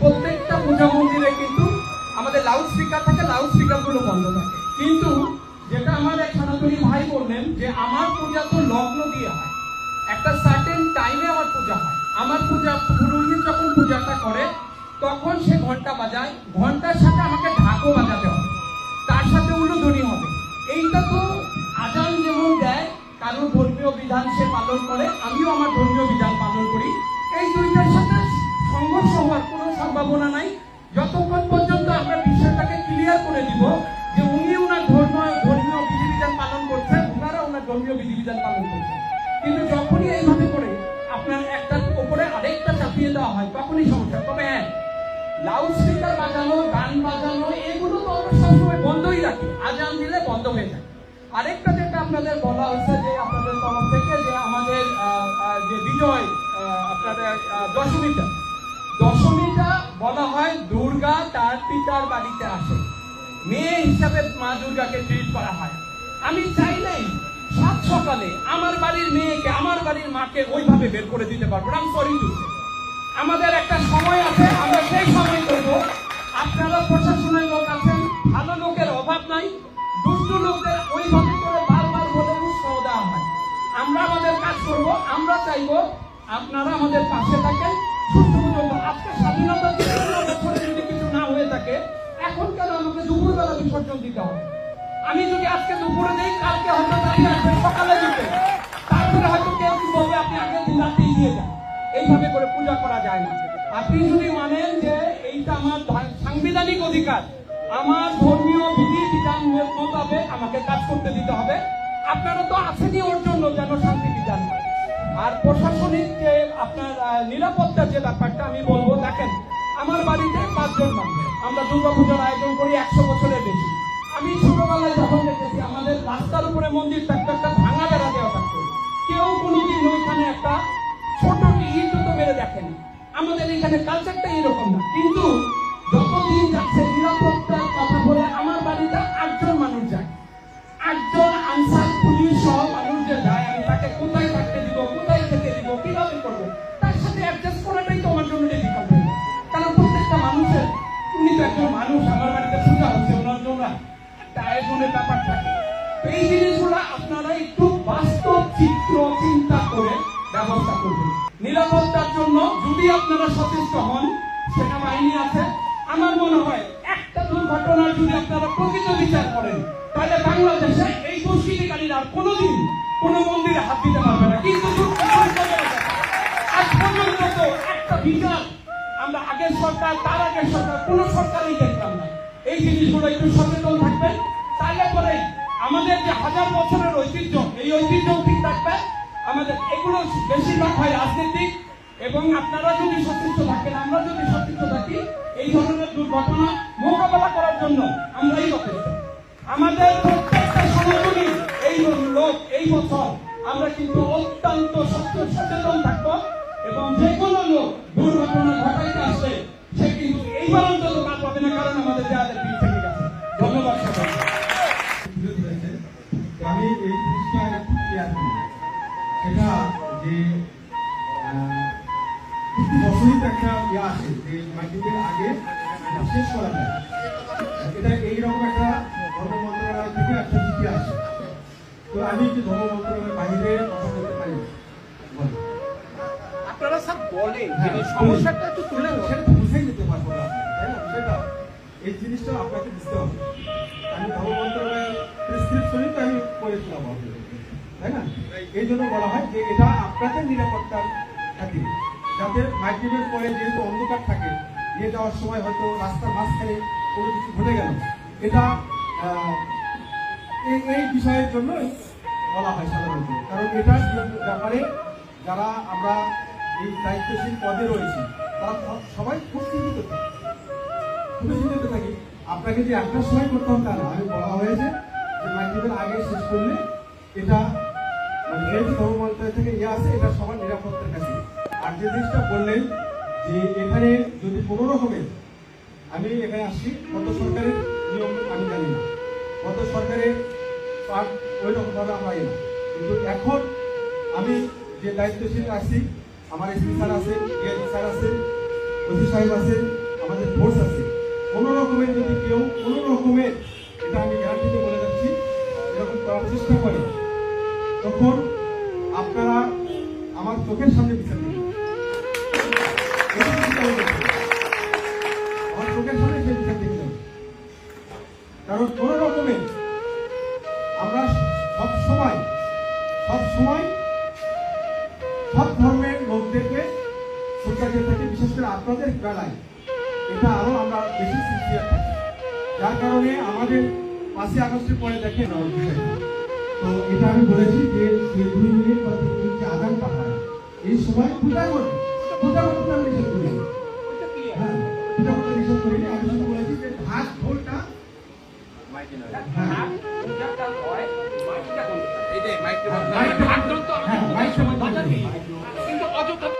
প্রত্যেকটা পূজা মন্দিরে কিন্তু আমাদের লাউড স্পিকার থাকে, লাউড স্পিকার গুলো বন্ধ থাকে। কিন্তু যেটা আমার এক সনাতনী ভাই বললেন যে আমার পূজা তো লগ্ন দিয়ে হয়, একটা সার্টেন টাইমে আমার পূজা হয়। আমার পূজা পুরোহিত যখন পূজাটা করে তখন সে ঘন্টা বাজায়, ঘন্টার সাথে আমাকে ঢাকও বাজাতে হবে, তার সাথে উলুধ্বনি হবে। এইটা তো আজান যেমন দেয়, কারোর ধর্মীয় বিধান সে পালন করে, আমিও আমার ধর্মীয় বিধান পালন করি। এই দুইটার সাথে সংঘর্ষ হওয়ার কোনো সম্ভাবনা নাই যতক্ষণ পর্যন্ত আমরা বিষয়টাকে ক্লিয়ার করে দিব যে উনি ওনার ধর্মীয় বিধিবিধান পালন করছেন, ওনারা ওনার ধর্মীয় বিধিবিধান পালন করছেন। কিন্তু যখনই এইভাবে করে আপনার একটার উপরে আরেকটা চাপিয়ে দেওয়া হয় তখনই সমস্যা। তবে হ্যাঁ, লাউড স্পিকার বাজানো, গান বাজানো এগুলো তো আমরা সবসময় বন্ধই রাখি, আজান দিলে বন্ধ হয়ে যায়। আরেকটা যেটা আপনাদের বলা হচ্ছে যে আপনাদের তরফ থেকে যে আমাদের যে বিজয় আপনাদের দশমীটা বলা হয় দুর্গা তার পিতার বাড়িতে আসে, মেয়ে হিসাবে মা দুর্গাকে ট্রিট করা হয়। আমি চাইলেই সাত সকালে আমার বাড়ির মেয়েকে, আমার বাড়ির মাকে ওইভাবে বের করে দিতে পারবো না। সরি টু সে, আমাদের একটা সময় আছে, আমরা সেই সময় করব। আপনারা প্রশাসনের লোক আছেন, ভালো লোকের অভাব নাই, দুষ্ট লোকদের ওইভাবে করে বারবার বলে উৎসাহ দেওয়া হয়। আমরা আমাদের কাজ করব, আমরা চাইবো আপনারা আমাদের পাশে থাকেন। সুস্থ পর্যন্ত আজকে স্বাধীনতা বছরে যদি কিছু না হয়ে থাকে, এখন কেন আমাকে দুপুরবেলা বিসর্জন দিতে হবে? আমি যদি আজকে দুপুরে দেই, কালকে হয়তো দাঁড়িয়ে আসবেন সকালে দিতে, তারপরে হয়তো কেউ কি বলবে আপনি আগে দিন রাতেই দিয়ে যান। এইভাবে করে পূজা করা যায় না। আপনি যদি মানেন যে এইটা আমার সাংবিধানিক অধিকার, আমার ধর্মীয় বিধি বিধান মোতাবেক আমাকে কাজ করতে দিতে হবে। আপনারা তো আছেনই ওর জন্য যেন শান্তি বিধান হয়। আর প্রশাসনিক যে আপনার নিরাপত্তার যে ব্যাপারটা আমি বলবো, দেখেন আমার বাড়িতে 5 জন মানুষ, আমরা দুর্গাপূজার আয়োজন করি 100 বছরের বেশি। আমি ছোটবেলায় যখন দেখেছি আমাদের রাস্তার উপরে মন্দির থাকতো, একটা ভাঙা বেড়া দেওয়া থাকতো, কেউ কোনোদিন ওইখানে একটা ছোট ইট তো মেরে দেখেন। আমাদের এখানে কালচারটা এরকম না। কিন্তু যতদিন যাচ্ছে নিরাপত্তার কথা বলে আমার বাড়িতে 8 জন মানুষ যায়, 8 জন আনসার পুলিশ সহ মানুষ যে যায়, আমি তাকে কোথায় থাকতে দিব, কোথায় খেতে দিব, কিভাবে করবো, তার সাথে অ্যাডজাস্ট করাটাই তো আমার জন্য ডিফিকাল্ট হয়ে যায়। কারণ প্রত্যেকটা মানুষের, উনি তো একজন মানুষ, আমার বাড়িতে পূজা হচ্ছে, ওনার জন্য একটা আয়োজনের ব্যাপার থাকে। এই জিনিসগুলো আপনারা একটু বাস্তব চিত্র চিন্তা করে ব্যবস্থা করবেন। নিরাপত্তার জন্য যদি আপনারা সচেষ্ট হন, সেনাবাহিনী আছে। আমার মনে হয় একটা দুর্ঘটনার যদি আপনারা প্রকৃত বিচার করেন, তাহলে বাংলাদেশে এই দুষ্কৃতিকারীরা কোনোদিন কোনো মন্দিরে হাত দিতে পারবে না। কিন্তু আজ পর্যন্ত তো একটা বিচার আমরা আগের সরকার, তার আগের সরকার, কোন সরকারই দেখলাম না। এই জিনিসগুলো একটু সচেতন থাকবেন, তাহলে পরে আমাদের যে 1000 বছরের ঐতিহ্য, এই ঐতিহ্য ঠিক থাকবে। আমাদের এগুলো বেশিরভাগ হয় রাজনীতিক, এবং আপনারা যদি সচেষ্ট থাকেন, আমরা যদি সচেষ্ট থাকি, এই ধরনের দুর্ঘটনা মোকাবেলা করার জন্য আমরাই যথেষ্ট। আমাদের প্রত্যেকটা সনাতনী এই লোক এই বছর আমরা কিন্তু অত্যন্ত সচেতন থাকবো, এবং যে কোনো লোক দুর্ঘটনা ঘটাইতে আসলে সে কিন্তু এইবার অন্তত কাজ পাবে না, কারণ আমাদের দেয়ালের পিঠ থেকে গেছে। ধন্যবাদ সবাই। আমি এই জিনিসটা একটু ক্লিয়ার করি, সেটা যে বছরই তো একটা আসে যে মাইক্রোওয়েভের আগে শেষ করা যায়, এটা এইরকম একটা ধর্ম মন্ত্রণালয় থেকে একটা চিঠি আসে। তো আমি যে ধর্ম মন্ত্রণালয়ের বাইরে কথা বলতে পারি, আপনারা সব বলেন সমস্যাটা একটু তুলে সেটা তো বুঝাই নিতে পারবো না, তাই না? সেটা এই জিনিসটা আপনাকে বুঝতে হবে। আমি ধর্ম মন্ত্রণালয়ের প্রেসক্রিপশনই তো আমি করেছিলাম, তাই না? এই জন্য বলা হয় যে এটা আপনাদের নিরাপত্তার খাতিরে, যাতে মাইক্রোওয়েভ পরে যেহেতু অন্ধকার থাকে, নিয়ে যাওয়ার সময় হয়তো রাস্তার মাঝখানে কোনো কিছু ঘটে গেল, এটা এই বিষয়ের জন্য বলা হয় সাধারণত। কারণ এটা ব্যাপারে যারা আমরা এই দায়িত্বশীল পদে রয়েছি তারা সবাই খুব চিন্তিত থাকি, খুবই চিন্তিত থাকি। আপনাকে যে একটার সময় করতে হবে তা না, আমি বলা হয়েছে যে মাইক্রোওয়েভের আগে শেষ করলে এটা মানে যেহেতু ধর্ম মন্ত্রণালয় থেকে ইয়ে আছে, এটা সবার নিরাপত্তার কাছে। আর যে জিনিসটা বললেন যে এখানে যদি কোনো রকমের, আমি এখানে আসছি, গত সরকারের নিয়ম আমি জানি না, গত সরকারের ওই রকমভাবে আমরা না, কিন্তু এখন আমি যে দায়িত্বশীল আছি, আমার এসপি স্যার আছেন, ডিআইজি স্যার আছেন, ওসি সাহেব আছেন, ফোর্স আছে, কোনো রকমের যদি কেউ কোনো রকমের, এটা আমি গ্যারান্টিতে বলে যাচ্ছি, এরকম করার চেষ্টা করে, তখন আপনারা আমার চোখের সামনে বিচার দিবেন। আমার চোখের সামনে সে বিচার দিবেন। কারণ কোন রকমের আমরা সব সময় সব ধর্মের লোকদেরকে শ্রদ্ধা দিয়ে থাকি, বিশেষ করে আপনাদের বেলায় এটা আরো আমরা বেশি সিনসিয়ার থাকি, যার কারণে আমাদের 5ই আগস্টের পরে দেখেন তো এটা আমি বলেছি যে 2 মিনিট বা 3 মিনিট যে আদানটা হয় এই সময় পূজা করতে আমি নিষেধ করি। হ্যাঁ, পূজা করতে নিষেধ করি। আমি শুধু বলেছি যে ঢাক ঢোলটা এই যে মাইক মাইক কিন্তু অযথা